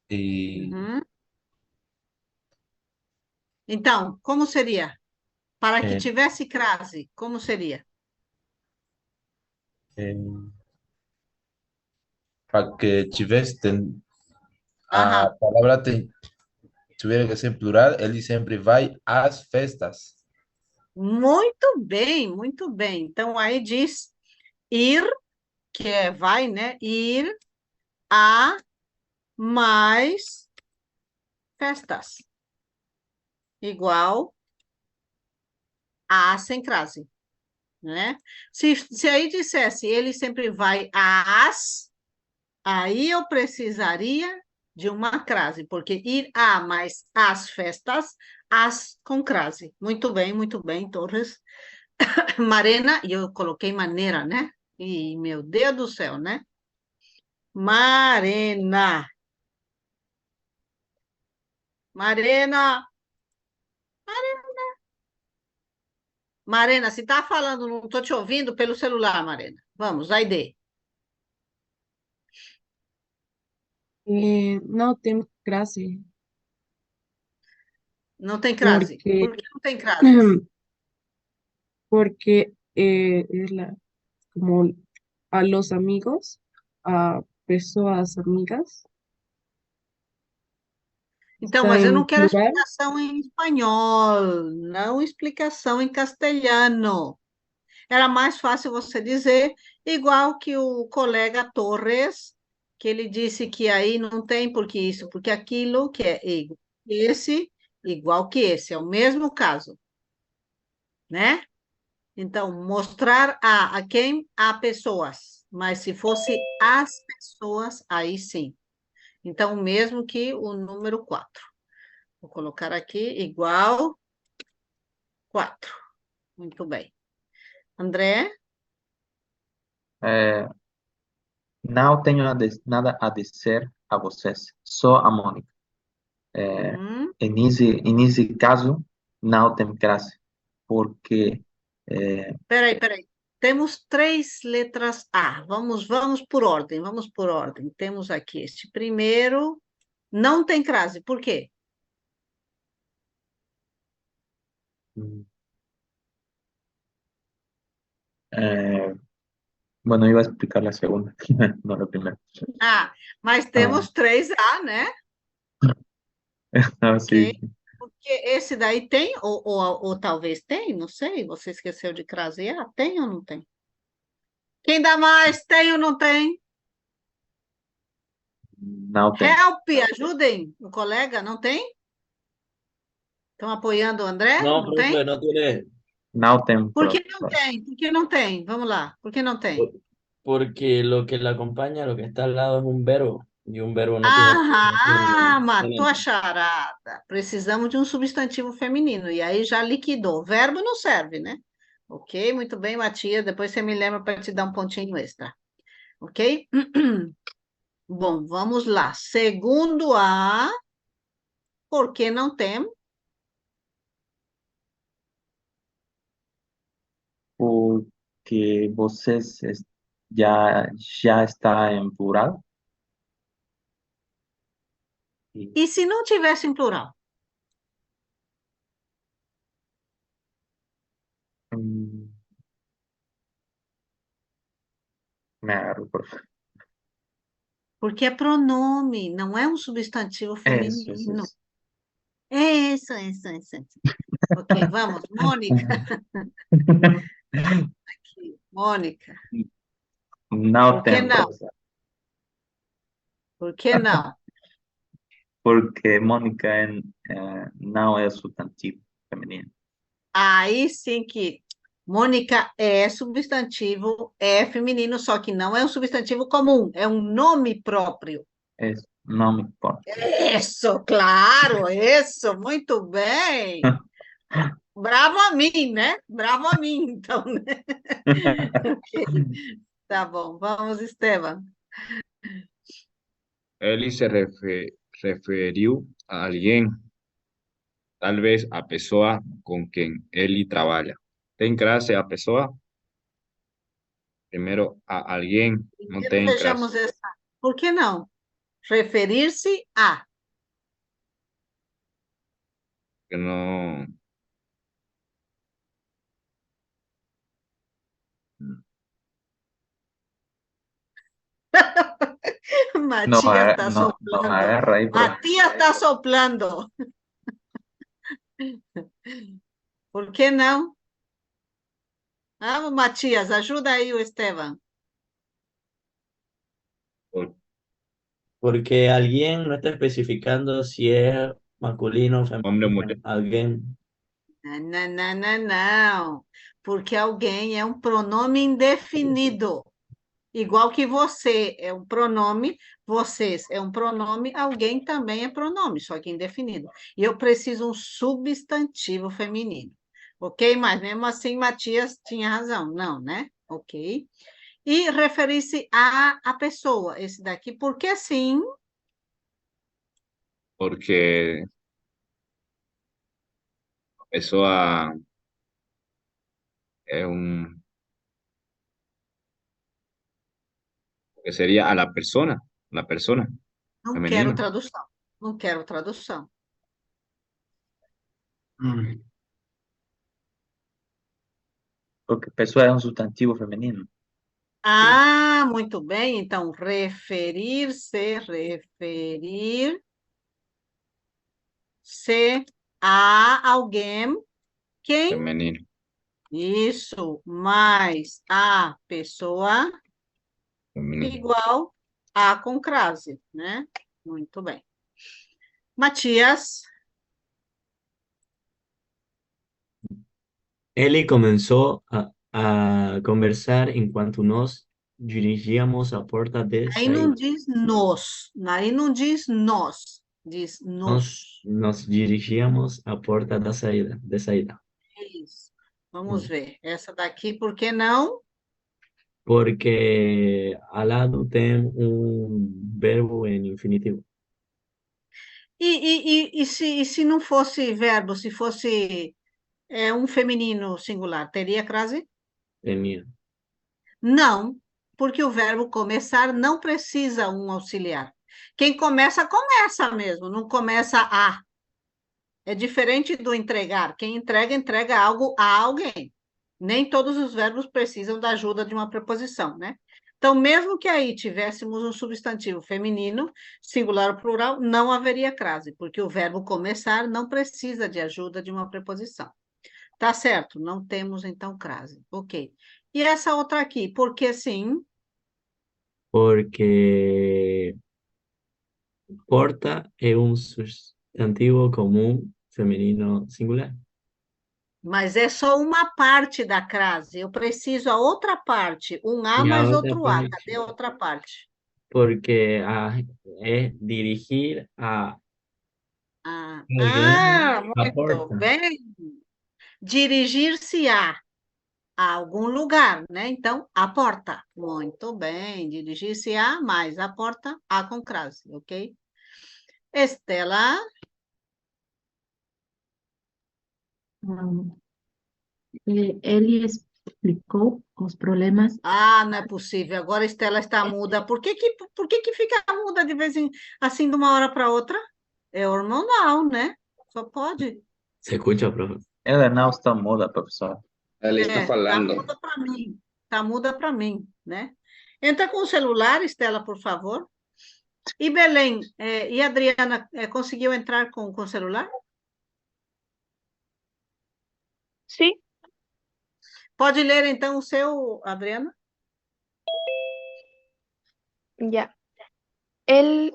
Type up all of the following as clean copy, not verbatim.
e Uhum. Então, como seria? Para que eh, tivesse crase, como seria? eh, para que tivesse a Aham. palavra tiver que ser plural, ele sempre vai às festas. Muito bem, muito bem. Então, aí diz ir, que é vai, né? Ir a mais festas. Igual a sem crase, né? Se aí dissesse ele sempre vai às, aí eu precisaria de uma crase, porque ir a mais as festas, as com crase. Muito bem, Torres. Marena, e eu coloquei maneira, né? E meu Deus do céu, né? Marena, Marena, Marena, se tá falando, não tô te ouvindo pelo celular, Marena. Vamos, Aide. No tengo clase Não tem crase. porque, Por que não tem crase? porque es como a los amigos, a personas amigas, Então, está mas eu en não quero plural. explicação em espanhol, não explicação em castelhano. Era mais fácil você dizer, igual que o colega Torres, que ele disse que aí não tem porque isso, porque aquilo, que é esse, igual que esse, é o mesmo caso, né? Então, mostrar a quem? A pessoas. Mas se fosse as pessoas, aí sim. Então, o mesmo que o número 4. Vou colocar aqui igual 4. Muito bem. André? É, não tenho nada a dizer a vocês, só a Mônica. Uhum. E nesse caso, não tem classe, porque Peraí. Temos três letras A. Vamos por ordem, vamos por ordem. Temos aqui este primeiro. Não tem crase. Por quê? eh, bueno, iba a explicar la segunda, no la primera. Ah, mas Ah, temos três A, né? ah, Ok. sí. Porque esse daí tem, ou talvez tem, não sei. Você esqueceu de crasear? Tem ou não tem? Quem dá mais? Tem ou não tem? No tem, Help, ajudem o colega, não tem? Estão apoiando o André? No, Não profe, tem? no tiene. no tem, Por que profe. não tem? Por que não tem? Vamos lá. Por que não tem? Por- Porque lo que la acompaña, lo que está al lado es un verbo, y un verbo no tiene Ah, matou a tiene- charada. Precisamos de um substantivo feminino. E aí já liquidou. Verbo não serve, né? Ok, muito bem, Matias. Depois você me lembra para te dar um pontinho extra. Ok? Bom, vamos lá. Segundo A, por que não tem? Porque vocês já está em plural. E, E se não tivesse em plural? hum, me agarro, profe. Porque é pronome, não é um substantivo Eso, feminino. eso. Isso. Ok, vamos. Mônica. Aqui. Mônica. No Por que tem, não? profe. Por que não? Porque Mônica não é substantivo feminino. Aí sim que Mônica é substantivo, é feminino, só que não é um substantivo comum, é um nome próprio. Não me importa. Isso, claro, isso, muito bem. Bravo a mim, né? Bravo a mim, então, né? Ok, tá bom, vamos, Esteban. Ele se referiu a alguien, tal vez a pessoa con quien él trabaja. Tem clase a pessoa, primero a alguien, Por no que não tem clase. vejamos essa? Por que não? Referir-se a. Que no. No, Matias está no, no soplando. agarra ahí, profe. Matias está soplando. Por que não? Vamos, Matias, ajuda aí o Esteban. por- Porque alguien no está especificando si es masculino o Hombre o femenino. mulher. Alguien. Não, não, não, não. Porque alguém é um pronome indefinido. Igual que você é um pronome, vocês é um pronome, alguém também é pronome, só que indefinido. E eu preciso um substantivo feminino. Ok? Mas mesmo assim, Matias tinha razão. Não, né? Ok. E referir-se a pessoa, esse daqui, porque sim, Porque pessoa es un. Que sería a la persona, não quero femenino. tradução. Não quero tradução. Mm. Porque pessoa é um substantivo feminino. Ah, muito bem. Então, referir-se a alguém. Quem? Femenino. Isso, mais a pessoa Femenino. igual a com crase, né? Muito bem. Matias, Eli comenzó a conversar en cuanto nos dirigíamos a puerta de aí não saída. diz nós, aí não diz nós, diz nos. Nos dirigíamos a puerta de saída. Isso. Vamos ver. Essa daqui, por que não? Porque al lado tem un verbo en infinitivo. E se não fosse verbo, se fosse um feminino singular, teria crase? Tenía. Não, porque o verbo começar não precisa um auxiliar. Quem começa, começa mesmo, não começa a. É diferente do entregar. Quem entrega, entrega algo a alguém. Nem todos os verbos precisam da ajuda de uma preposição, né? Então, mesmo que aí tivéssemos um substantivo feminino, singular ou plural, não haveria crase, porque o verbo começar não precisa de ajuda de uma preposição. Tá certo, não temos então crase. Ok. E essa outra aqui, porque sim, Porque porta es un sustantivo común femenino singular. mas é só uma parte da crase. Eu preciso a outra parte, um A Y mais ahora outro A. pone Cadê a outra parte? porque es dirigir a alguien a Muito porta. bem. Dirigir-se a algum lugar, né? Então, a porta. Muito bem. Dirigir-se a mais a porta, a com crase, ok? Estela, Ele explicou os problemas. não é possível. Agora a Estela está muda. Por que que fica muda de vez em assim de uma hora para outra? É hormonal, né? Só pode. Se escucha, profe. Ela não está muda, professor. Ela está Tá falando. muda para mim. Tá muda para mim, né? Entra com o celular, Estela, por favor. E Belém, e Adriana, conseguiu entrar com o celular? Sí, Pode ler, então, o seu, Adriana? ya. Él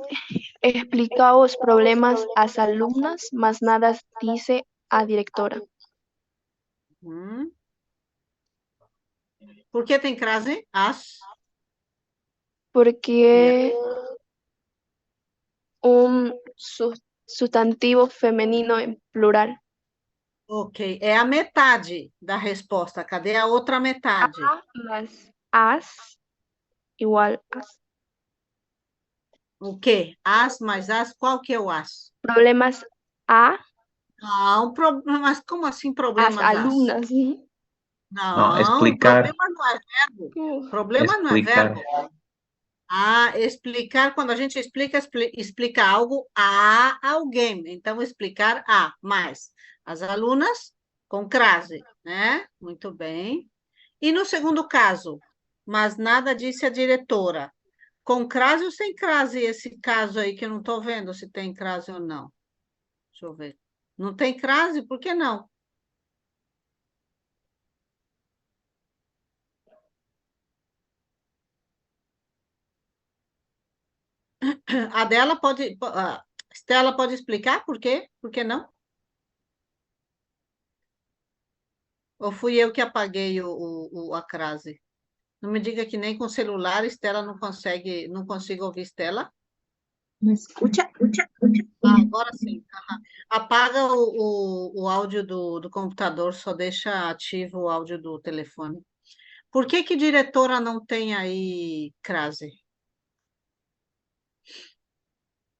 explica los problemas a las alumnas, mas nada dice a directora. Por que tem crase? As. Porque un sustantivo femenino en plural. Ok, é a metade da resposta. Cadê a outra metade? Más as igual as. O quê? As mais as, qual que é o as? Problemas a Não, mas como assim as problemas as? alumnas. Não, Não, explicar. problema não é verbo. Problema não é Explicar. verbo. Explicar, quando a gente explica algo a alguém. Então, explicar a mais. As alunas com crase, né? Muito bem. E no segundo caso, mas nada disse a diretora. Com crase ou sem crase esse caso aí, que eu não estou vendo se tem crase ou não. Deixa eu ver. Não tem crase? Por que não? A dela pode... a Estela pode explicar por quê? Por que não? Ou fui eu que apaguei a crase? Não me diga que nem com celular Estela não consegue, não consigo ouvir Estela. ¿Me escucha? Agora sim. Aham. Apaga o áudio do computador, só deixa ativo o áudio do telefone. Por que que diretora não tem aí crase?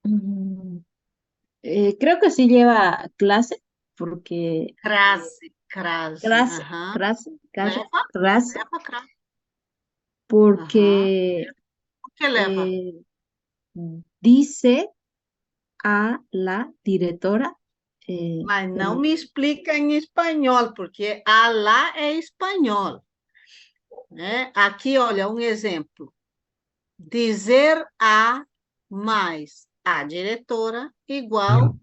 Mm, creo que sí lleva clase, porque Crase. clase, Aham. clase, clase, Leva, clase, leva crase. Aham. porque Por que leva? eh, dice a la directora, Mas não me explica em espanhol, porque a lá é espanhol, né? Aqui, olha, um exemplo. Dizer a mais a diretora igual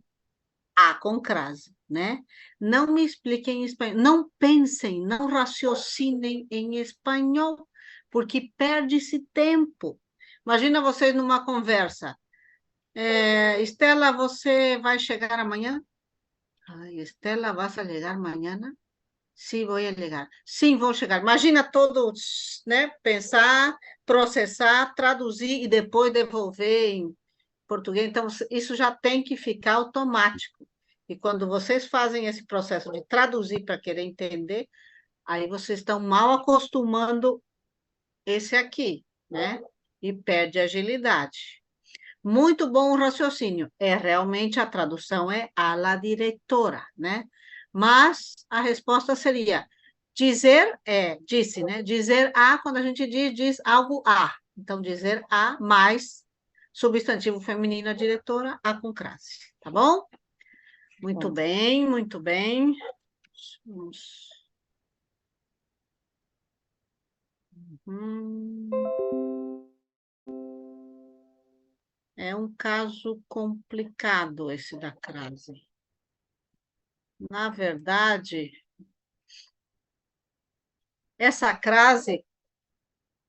a com crase, né? Não me expliquem em espanhol. Não pensem, não raciocinem em espanhol, porque perde-se tempo. Imagina vocês numa conversa. Estela, você vai chegar amanhã? Ai, Estela, ¿vas a llegar mañana? Sim, vou chegar. Sim, vou chegar. Imagina todos, né? Pensar, processar, traduzir e depois devolver em português. Então, isso já tem que ficar automático. E quando vocês fazem esse processo de traduzir para querer entender, aí vocês estão mal acostumando esse aqui, né? E perde agilidade. Muito bom o raciocínio. Realmente a tradução é a la diretora, né? Mas a resposta seria dizer disse, né? Dizer a, quando a gente diz algo a. Então, dizer a mais substantivo feminino, a diretora, a com crase, tá bom? Muito bem, muito bem. Hum. É um caso complicado esse da crase. Na verdade, essa crase,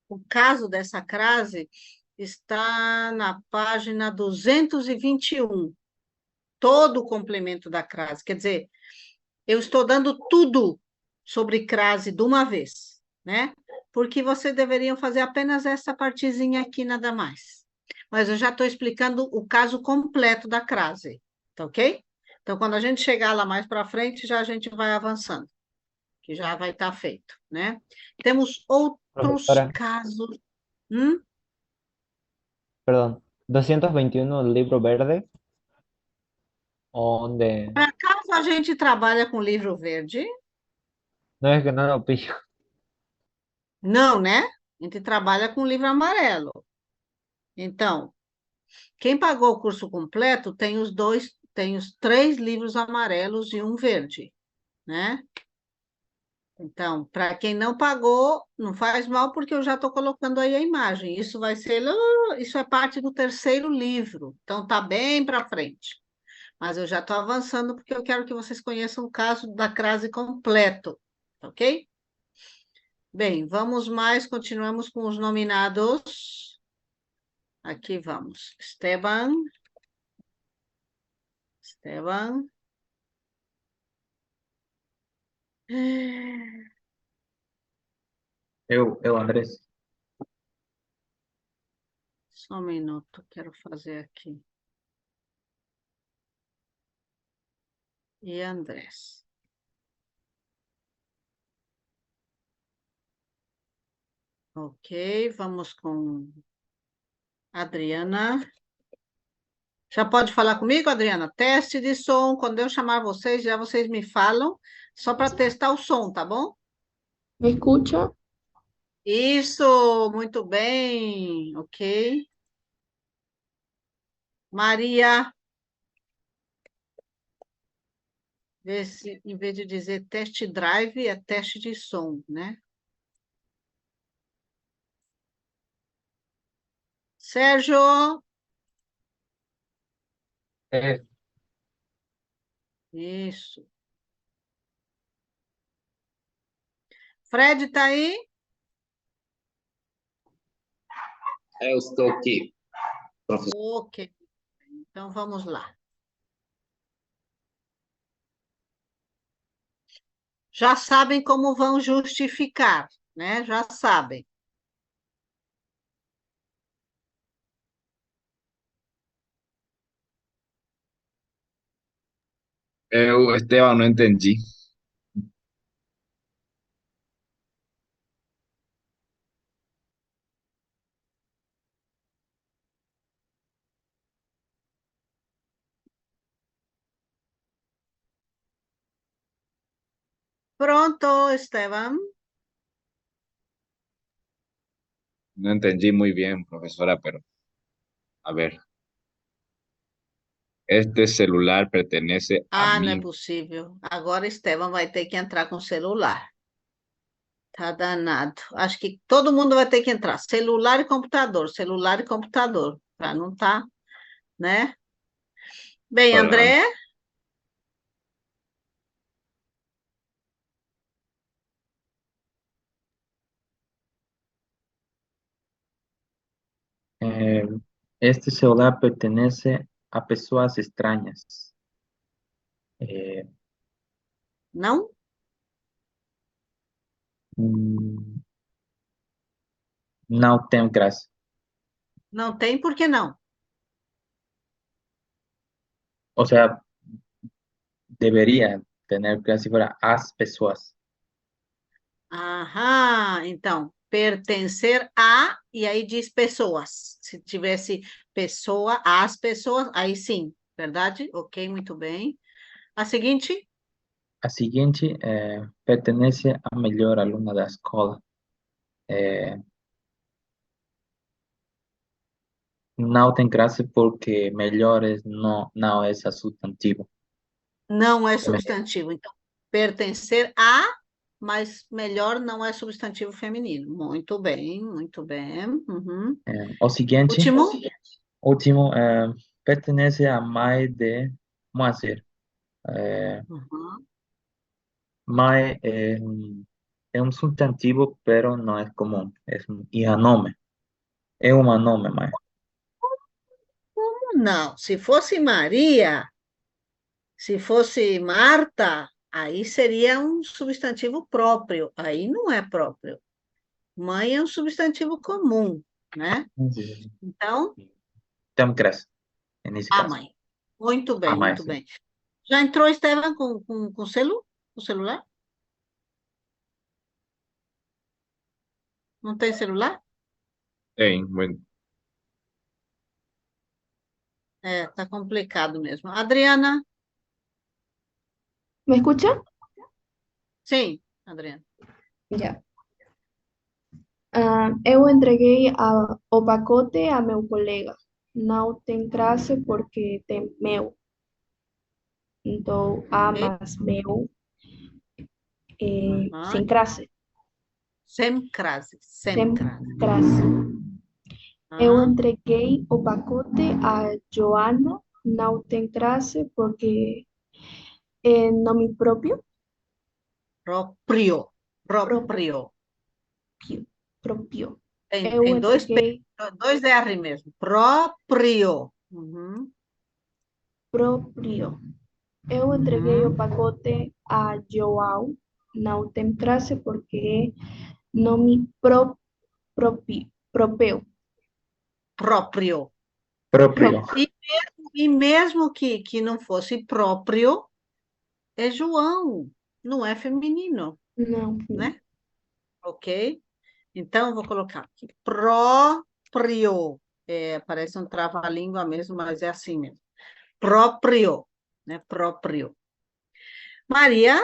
o caso dessa crase está na página 221, todo o complemento da crase. Quer dizer, eu estou dando tudo sobre crase de uma vez, né? Porque vocês deveriam fazer apenas essa partezinha aqui, nada mais. Mas eu já estou explicando o caso completo da crase, tá ok? Então, quando a gente chegar lá mais para frente, já a gente vai avançando, que já vai estar feito, né? Temos outros Profesora, casos. perdón, 221 el libro verde, o donde, Por acaso a gente trabalha com livro verde? no es que no lo pillo. Não, né? A gente trabalha com livro amarelo. Então, quem pagou o curso completo tem os 3 livros amarelos e um verde, né? Então, para quem não pagou, não faz mal, porque eu já estou colocando aí a imagem. Isso vai ser, isso é parte do 3º livro, então tá bem para frente. Mas eu já estou avançando, porque eu quero que vocês conheçam o caso da crase completo, ok? Bem, vamos mais, continuamos com os nominados. Aqui vamos. Esteban. Andrés. Só um minuto, quero fazer aqui. E Andrés. Ok, vamos com Adriana. Já pode falar comigo, Adriana? Teste de som. Quando eu chamar vocês, já vocês me falam, só para testar o som, tá bom? ¿Me escucha? Isso, muito bem, ok. Maria, vê se, em vez de dizer test drive, é teste de som, né? Sérgio, É, isso. Fred, tá aí? Eu estou aqui, professor. Ok, então vamos lá. Já sabem como vão justificar, né? Já sabem. Eu, Esteban, não entendi. Pronto, Esteban. No entendí muy bien, profesora, pero a ver. Este celular pertenece a Ah, não é mí. possível. Agora Esteban vai ter que entrar com o celular. Tá danado. Acho que todo mundo vai ter que entrar. Celular e computador, para não tá, né? Bem, Perdón. André, Eh, este celular pertenece a pessoas extrañas. Eh, não? mm, não tenho graça. Não tem, por que não? O sea, debería tener gracia si fuera as pessoas. Aham, então, pertencer a, e aí diz pessoas. Se tivesse pessoa, as pessoas, aí sim, verdade? Ok, muito bem. A seguinte, A seguinte, pertenece a melhor aluna da escola. Não tem graça porque melhores não é substantivo. não é É substantivo. Então, pertencer a, mas melhor não é substantivo feminino. Muito bem, muito bem. Uhum. O seguinte, Último? último, pertenece a mãe de Moacir. Uhum. Mãe é um substantivo, pero não é comum. É um nome. É um nome, mãe. Não, se fosse Maria, se fosse Marta, aí seria um substantivo próprio. Aí não é próprio. Mãe é um substantivo comum, né? Então, Tem graça, nesse a caso. mãe. Muito A bem, mãe, muito sim. bem. Já entrou, Estevam, com celular? Não tem celular? Bueno, É, tá complicado mesmo. Adriana? ¿Me escucha? Sim, Adriana. Ya. Eu entreguei o pacote a meu colega. Não tem classe porque tem meu. Então, a Ok? mais meu Aham. sem classe. Sem crase, sem Sem crase. classe. Eu Ah, entreguei o pacote a Joana. Não tem classe porque é nome próprio. próprio, Próprio. próprio. Próprio. Tem, Eu tem dois P, entreguei dois R mesmo. Próprio. Uhum, próprio. Eu entreguei o uhum. pacote a João. Não tem classe porque é nome próprio. Próprio. Próprio. E mesmo que não fosse próprio, é João, não é feminino, Não. né? Ok? Então, eu vou colocar aqui. Próprio. É, parece um trava-língua mesmo, mas é assim mesmo. Próprio, né? Próprio. Maria,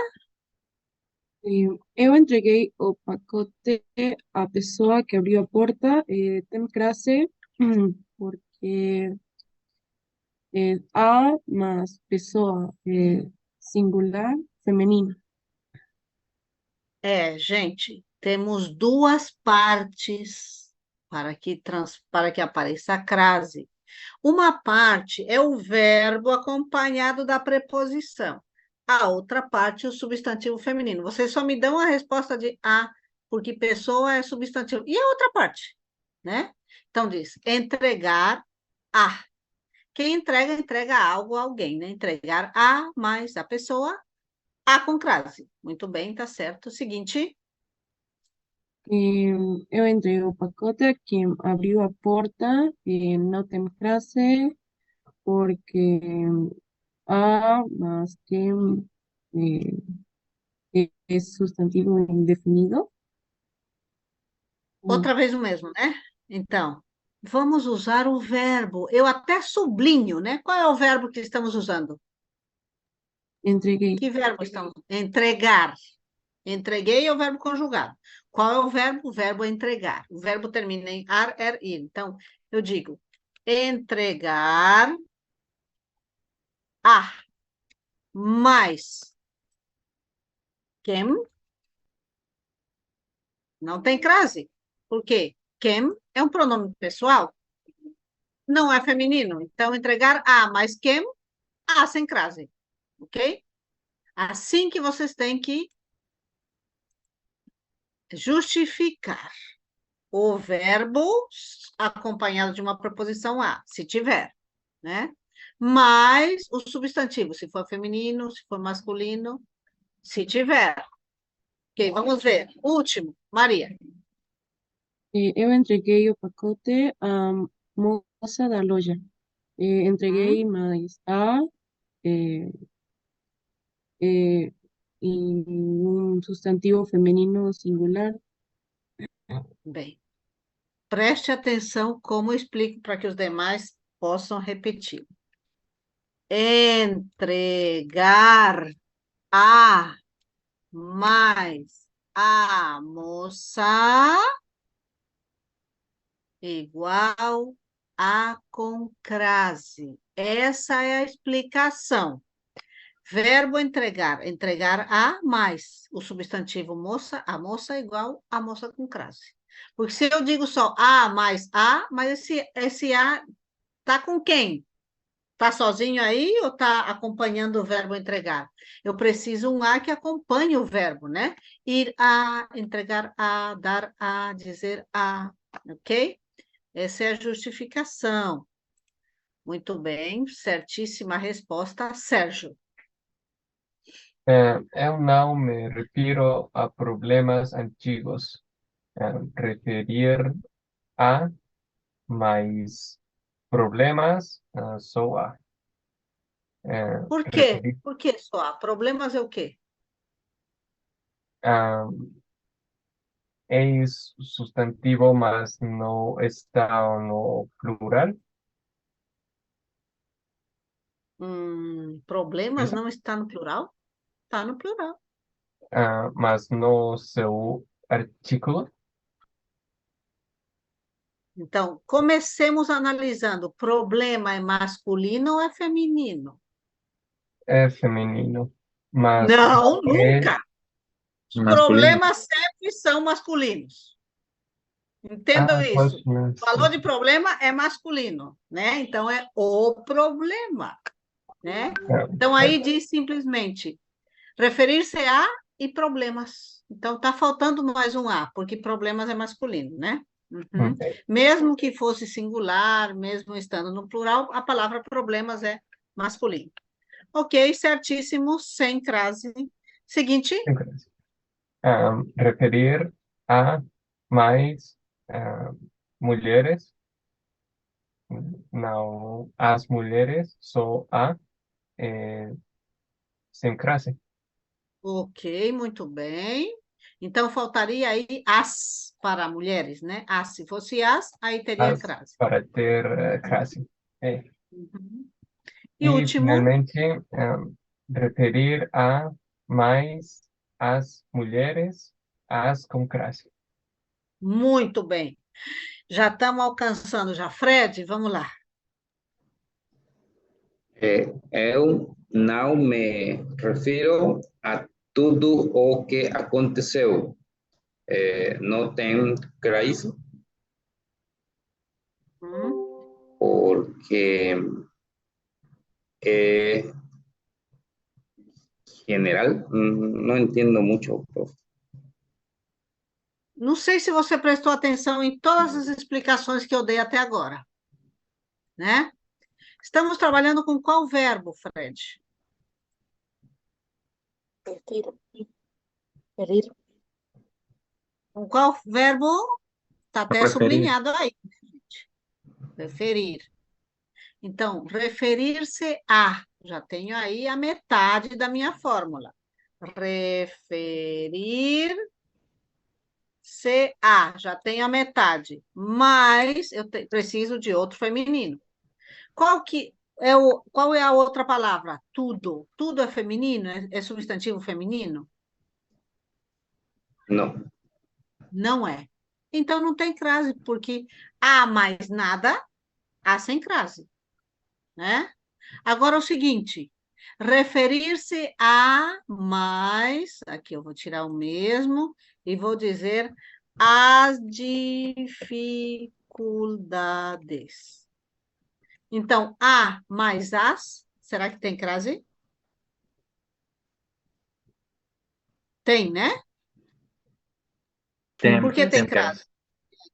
Eu entreguei o pacote à pessoa que abriu a porta. Tem classe porque a mais pessoa singular feminino. Gente, temos duas partes para que apareça a crase. Uma parte é o verbo acompanhado da preposição. A outra parte é o substantivo feminino. Vocês só me dão a resposta de a, porque pessoa é substantivo. E a outra parte, né? Então diz, entregar a. Quem entrega, entrega algo a alguém, né? Entregar a mais a pessoa, a com crase. Muito bem, tá certo. Seguinte. Eu entreguei o pacote a quem abriu a porta. Não tem classe porque a más que es sustantivo indefinido. Outra vez o mesmo, né? Então, vamos usar o verbo. Eu até sublinho, né? Qual é o verbo que estamos usando? Entreguei. Que verbo estamos? Entregar. Entreguei é o verbo conjugado. Qual é o verbo? O verbo é entregar. O verbo termina em ar, er, ir. Então, eu digo entregar a mais quem não tem crase. Por quê? Quem é um pronome pessoal, não é feminino. Então, entregar a mais quem, a sem crase. Ok? Assim que vocês têm que justificar o verbo acompanhado de uma preposição a, se tiver, né? Mais o substantivo, se for feminino, se for masculino, se tiver. Ok, vamos ver. Último, Maria. Eu entreguei o pacote à moça da loja. Entreguei mais a eh, e um substantivo feminino singular. Bem, preste atenção como eu explico para que os demais possam repetir. Entregar a mais a moça igual a com crase. Essa é a explicação. Verbo entregar, entregar a mais o substantivo moça, a moça igual a moça com crase. Porque se eu digo só a mais a, mas esse a tá com quem? Tá sozinho aí ou tá acompanhando o verbo entregar? Eu preciso um a que acompanhe o verbo, né? Ir a, entregar a, dar a, dizer a, ok? Essa é a justificação. Muito bem, certíssima resposta, Sérgio. Eu não me refiro a problemas antigos. Referir a mais problemas só a. Por quê? Referir Por que só há? Problemas é o quê? a es sustantivo, mas no está no plural. Problemas não está no plural? Está no plural. Mas no seu artículo. Então, comecemos analisando. Problema é masculino ou é feminino? É feminino, mas Não, é nunca. Os Masculino. problemas sempre são masculinos. Entendam pois isso. não Falou sei. de problema é masculino, né? Então é o problema, né? Então aí diz simplesmente referir-se a e problemas. Então tá faltando mais um a, porque problemas é masculino, né? Ok. Mesmo que fosse singular, mesmo estando no plural, a palavra problemas é masculino. Ok, certíssimo, sem crase. Seguinte. Referir a mais mulheres, não as mulheres, só a sem crase. Ok, muito bem. Então, faltaria aí as para mulheres, né? As, se fosse as, aí teria As crase. para ter crase. E último, finalmente, referir a mais as mulheres, as com crase. Muito bem. Já estamos alcançando já. Fred, vamos lá. Eu não me refiro a tudo o que aconteceu. Não tem crise Hum? porque é general. Não entendo muito, prof. Não sei se você prestou atenção em todas as explicações que eu dei até agora, né? Estamos trabalhando com qual verbo, Fred? Referir. Com qual verbo? Está até Referir. sublinhado aí. Referir. Então, referir-se a. Já tenho aí a metade da minha fórmula. Referir-se a. Já tenho a metade. Mas eu preciso de outro feminino. Qual é a outra palavra? Tudo. Tudo é feminino? É substantivo feminino? Não. Não é. Então não tem crase, porque há mais nada, há sem crase, né? Agora é o seguinte, referir-se a mais, aqui eu vou tirar o mesmo e vou dizer as dificuldades. Então, a mais as, será que tem crase? Tem, né? Por que tem crase?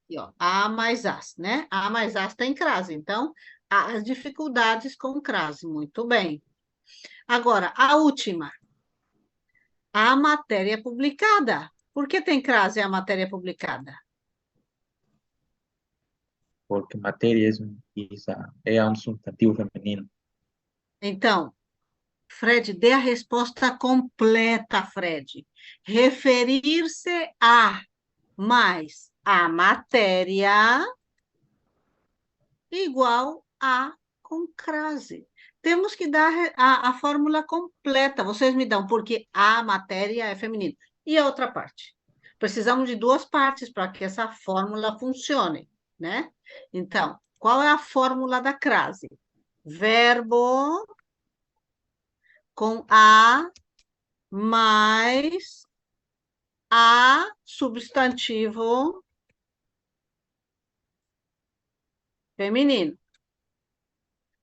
Aqui, ó, a mais as, né? A mais as tem crase. Então, as dificuldades com crase. Muito bem. Agora, a última. A matéria publicada. Por que tem crase a matéria publicada? Porque matéria é um substantivo feminino. Então, Fred, dê a resposta completa, Fred. Referir-se a mais a matéria igual a com crase. Temos que dar a fórmula completa. Vocês me dão, porque a matéria é feminina. E a outra parte? Precisamos de duas partes para que essa fórmula funcione, né? Então, qual é a fórmula da crase? Verbo com a mais a substantivo feminino.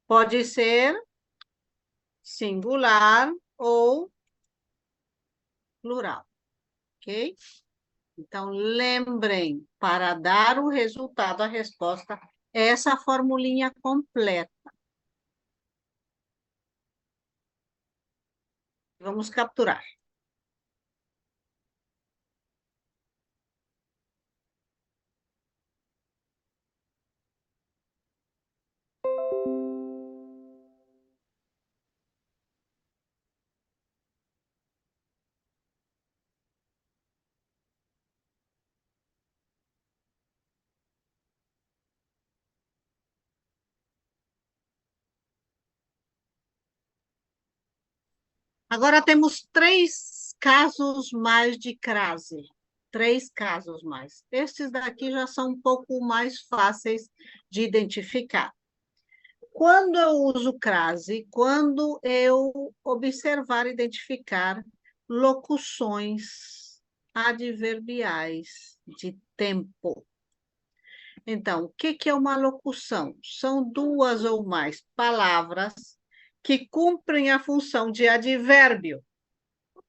Pode ser singular ou plural, ok? Então, lembrem, para dar o resultado, a resposta, essa formulinha completa. Vamos capturar. Agora temos 3 casos mais de crase. 3 casos mais. Estes daqui já são um pouco mais fáceis de identificar. Quando eu uso crase? Quando eu observar e identificar locuções adverbiais de tempo. Então, o que é uma locução? São 2 ou mais palavras que cumprem a função de advérbio.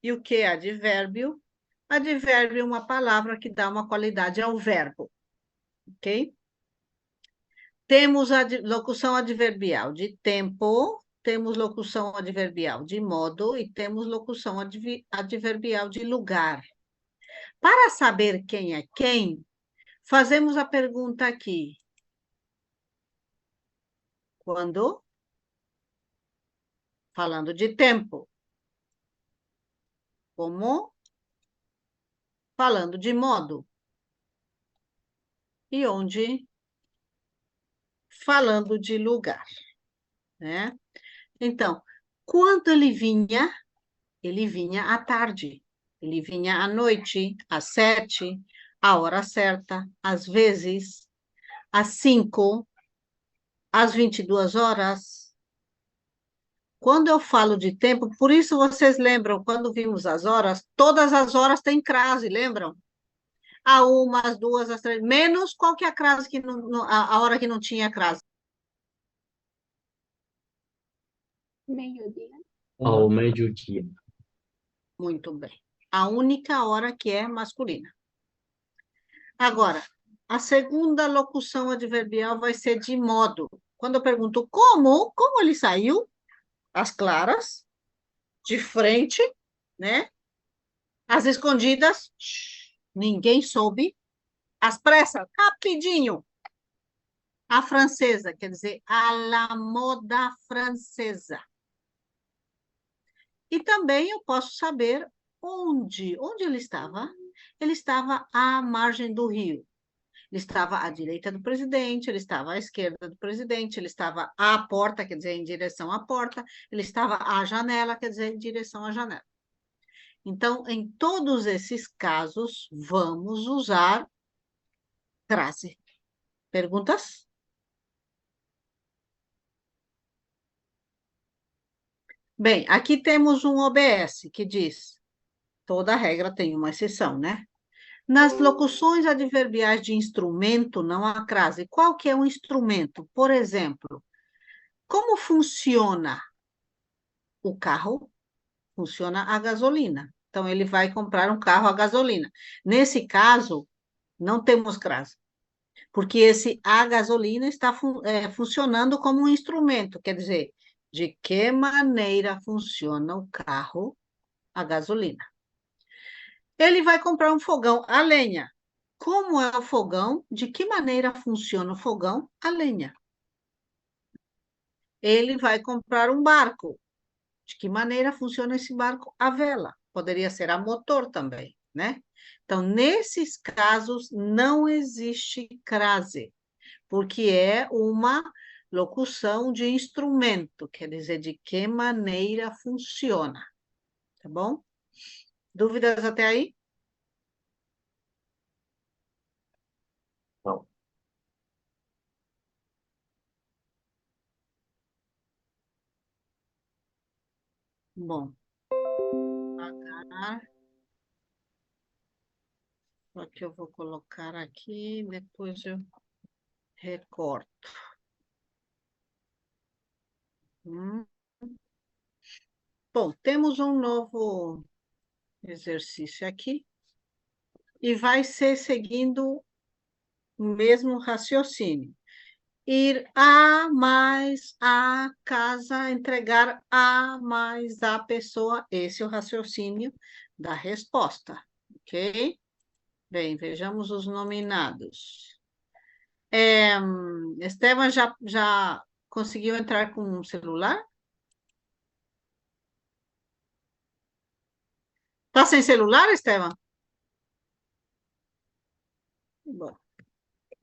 E o que é advérbio? Advérbio é uma palavra que dá uma qualidade ao verbo, ok? Temos a locução adverbial de tempo, temos locução adverbial de modo e temos locução adverbial de lugar. Para saber quem é quem, fazemos a pergunta aqui. Quando? Falando de tempo. Como? Falando de modo. E onde? Falando de lugar, né? Então, quando ele vinha à tarde. Ele vinha à noite, às 7, a hora certa, às vezes, às 5, às 22 horas. Quando eu falo de tempo, por isso vocês lembram, quando vimos as horas, todas as horas têm crase, lembram? A uma, às duas, às três, menos qual que é a crase que a hora que não tinha crase. Meio-dia. Ao meio-dia. Muito bem. A única hora que é masculina. Agora, a segunda locução adverbial vai ser de modo. Quando eu pergunto como ele saiu? Às claras, de frente, né? Às escondidas, ninguém soube. Às pressas, rapidinho. A francesa, quer dizer, a la moda francesa. E também eu posso saber onde ele estava. Ele estava à margem do rio. Ele estava à direita do presidente, ele estava à esquerda do presidente, ele estava à porta, quer dizer, em direção à porta, ele estava à janela, quer dizer, em direção à janela. Então, em todos esses casos, vamos usar crase. Perguntas? Bem, aqui temos um OBS que diz: toda regra tem uma exceção, né? Nas locuções adverbiais de instrumento, não há crase. Qual que é o instrumento? Por exemplo, como funciona o carro? Funciona a gasolina. Então, ele vai comprar um carro a gasolina. Nesse caso, não temos crase, porque esse a gasolina está funcionando como um instrumento, quer dizer, de que maneira funciona o carro a gasolina. Ele vai comprar um fogão a lenha. Como é o fogão? De que maneira funciona o fogão a lenha? Ele vai comprar um barco. De que maneira funciona esse barco a vela? Poderia ser a motor também, né? Então, nesses casos, não existe crase, porque é uma locução de instrumento, quer dizer, de que maneira funciona, tá bom? Dúvidas até aí? Não. Bom, devagar. Só que eu vou colocar aqui, depois eu recorto. Hum. Bom, temos um novo exercício aqui e vai ser seguindo o mesmo raciocínio. Ir a mais a casa, entregar a mais a pessoa. Esse é o raciocínio da resposta, ok? Bem, vejamos os nominados. Esteban já conseguiu entrar com um celular? Tá sem celular, Esteban? Bom,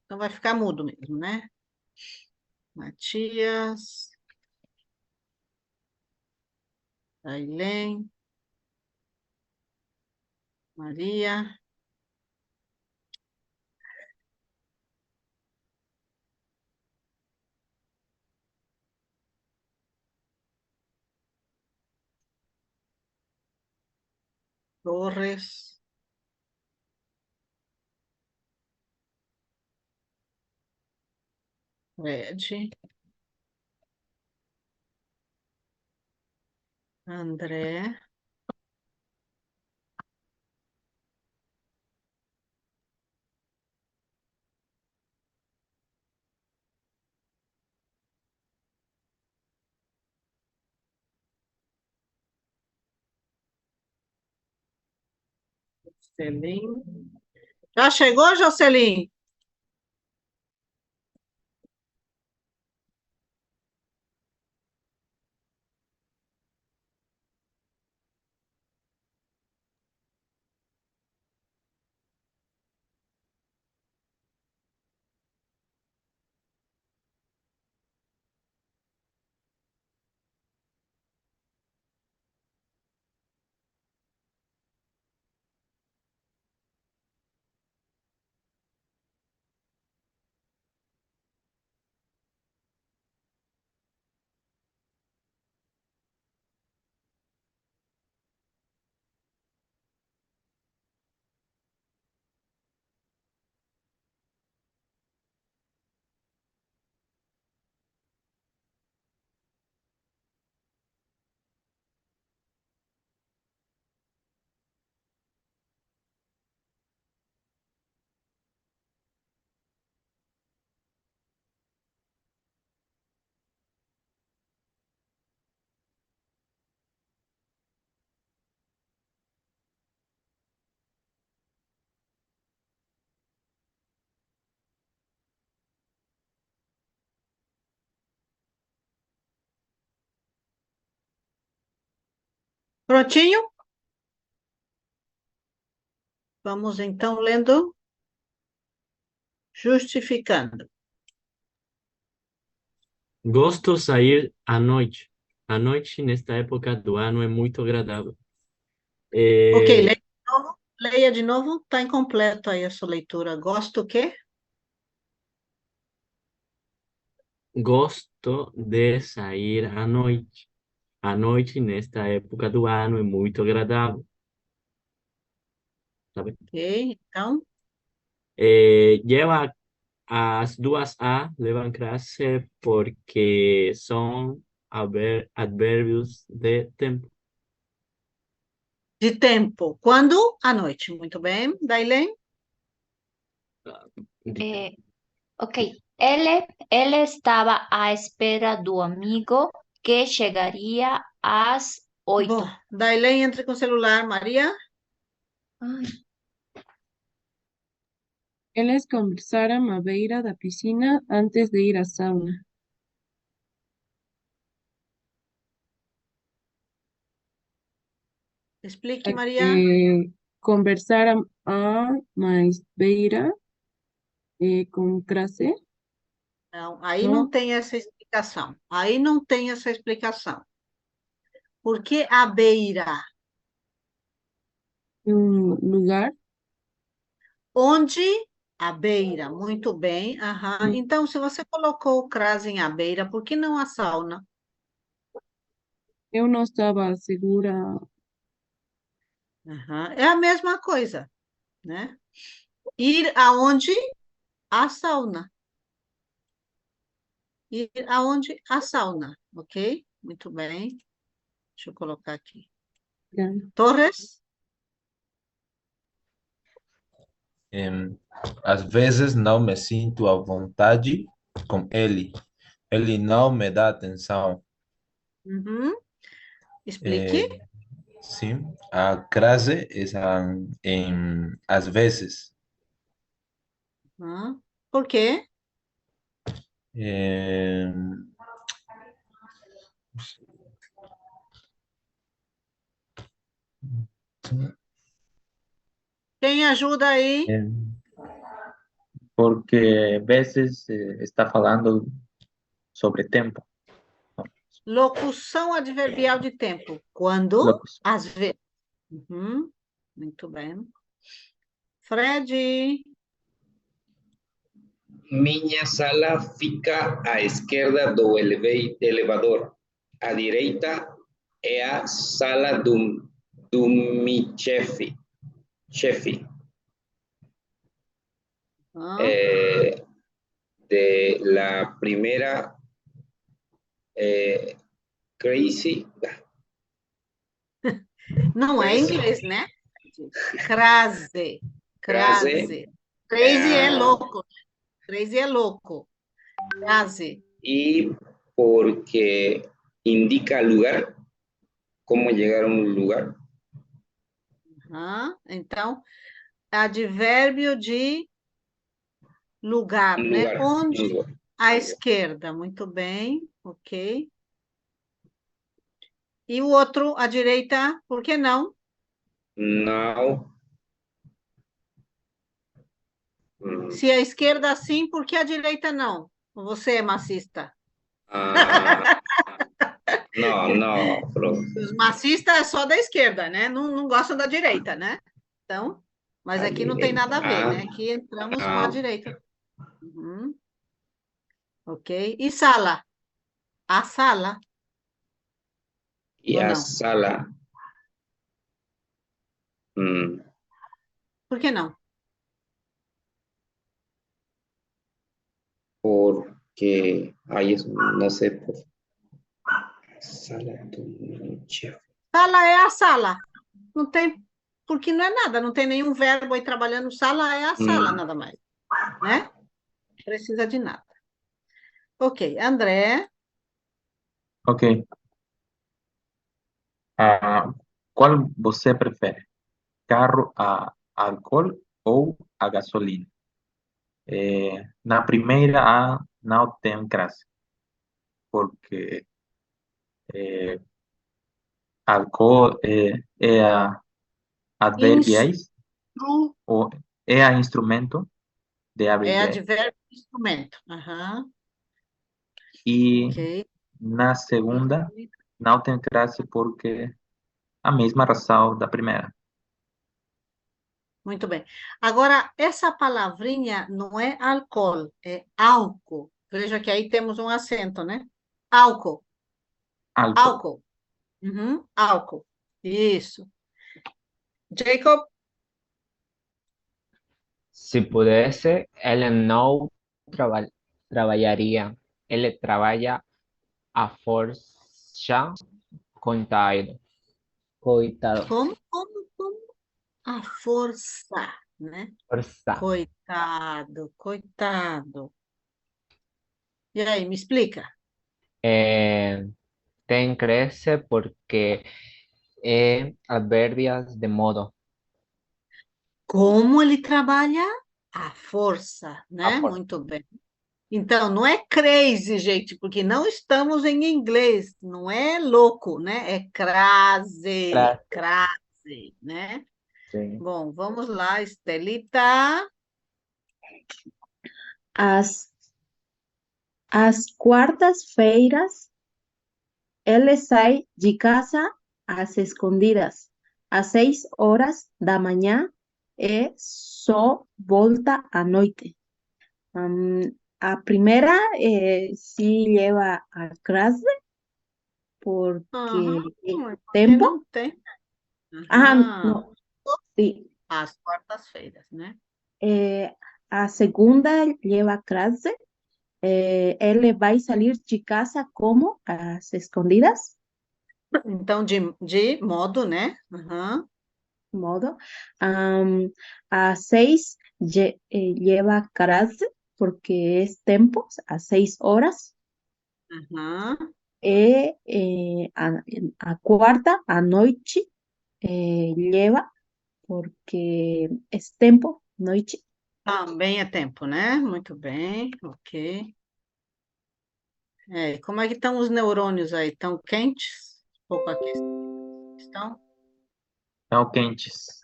então vai ficar mudo mesmo, né? Matias, Ailém, Maria, Torres, Fred, André, Jocelyn. Já chegou, Jocelyn? Prontinho? Vamos então lendo, justificando. Gosto sair à noite. A noite, nesta época do ano, é muito agradável. Ok, É, leia de novo. Leia de novo. Está incompleto aí a sua leitura. Gosto o quê? gosto de sair à noite. A noite, nesta época do ano, é muito agradável. Sabe? Ok, então, Lleva as duas A, levam classe porque são advérbios de tempo. de tempo. Quando? À noite. Muito bem. Dailene? De- Ok. Ele estava à espera do amigo que chegaria às 8. Bom, Dailene, entre com o celular. Maria? Ai, Eles conversaram à beira da piscina antes de ir à sauna. Explique, Maria. Conversaram à mais beira com crase, Não, aí não não? tem essa explicação. Aí não tem essa explicação. Por que à beira? Lugar. Onde? À beira. Muito bem. Aham. Então, se você colocou o crase em à beira, por que não a sauna? Eu não estava segura. Aham. É a mesma coisa, né? Ir aonde? À sauna. Ir aonde? À sauna. Ok? Muito bem. Deixa eu colocar aqui. Torres? Às vezes não me sinto à vontade com ele. Ele não me dá atenção. Uhum. Explique. Sim, a crase é às vezes. Por quê? Eh, Quem ajuda aí? Porque veces está falando sobre tempo. Locução adverbial de tempo. Quando? Locução. Às vezes. Uhum. Muito bem. Fred? Minha sala fica à esquerda do elevador. À direita é a sala do meu chefe. De la primera crazy. Não é inglês, né? Crase. Crase. Crazy é louco. Crazy é louco. Crase. Y porque indica lugar, cómo llegar a un lugar. Então, advérbio de lugar, né? Onde? Lugar. À esquerda. Muito bem. Ok. E o outro, à direita, por que não? Não. Se a esquerda sim, por que a direita não? Você é macista? Não, prof. Os macistas é só da esquerda, né? Não gostam da direita, né? Então, mas aqui não tem nada a ver, né? Aqui entramos com a direita. Uhum. Ok. E sala? A sala? E Ou a não? sala. Por que não? Porque aí não sei por. Sala do meu chefe. Sala é a sala. Não tem, porque não é nada, não tem nenhum verbo aí trabalhando. Sala é a sala, nada mais. Né? Precisa de nada. Ok, André. Ok. Qual você prefere? Carro a álcool ou a gasolina? Na primeira A não tem classe, porque álcool adverbiais ou instrumento de É adverbiais. advérbio e instrumento. Aham, E ok. na segunda, não tem classe porque a mesma razão da primeira. Muito bem. Agora, essa palavrinha não é álcool, é álcool. Veja que aí temos um acento, né? Álcool, Álcool. álcool. Uhum, álcool. Isso. Jacob, Se pudesse, ele não trabalharia. Ele trabalha a força, coitado. Coitado. como? A força, né? Força. Coitado. E aí, me explica. Tem cresce porque é adverbios de modo. Como ele trabalha? A força, A né? força. Muito bem. Então, não é crazy, gente, porque não estamos em inglês, não é louco, né? É crase, né? Sim. Bom, vamos lá, Estelita. Às, às quartas-feiras, ele sai de casa às escondidas, às 6 horas da manhã e só volta à noite. A primeira se leva a classe porque Aham, porque tempo. não tem. No, Aham, sí. às quartas-feiras, né? A segunda leva classe. Ele vai sair de casa como às escondidas, Então, de modo, né? Aham, modo. Às 6 lleva classe porque é tempo, às 6 horas. aham. E a quarta, à noite, leva porque é tempo, noite. Também é tempo, né? Muito bem, ok. Como é que estão os neurônios aí? Estão quentes? Um pouco aqui estão, Estão quentes.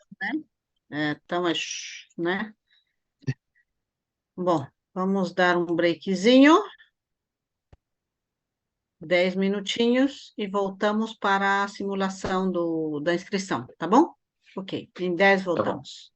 né? Estão, né? Bom, vamos dar um breakzinho, 10 minutinhos, e voltamos para a simulação da inscrição, tá bom? Ok, em 10 Tá bom. voltamos.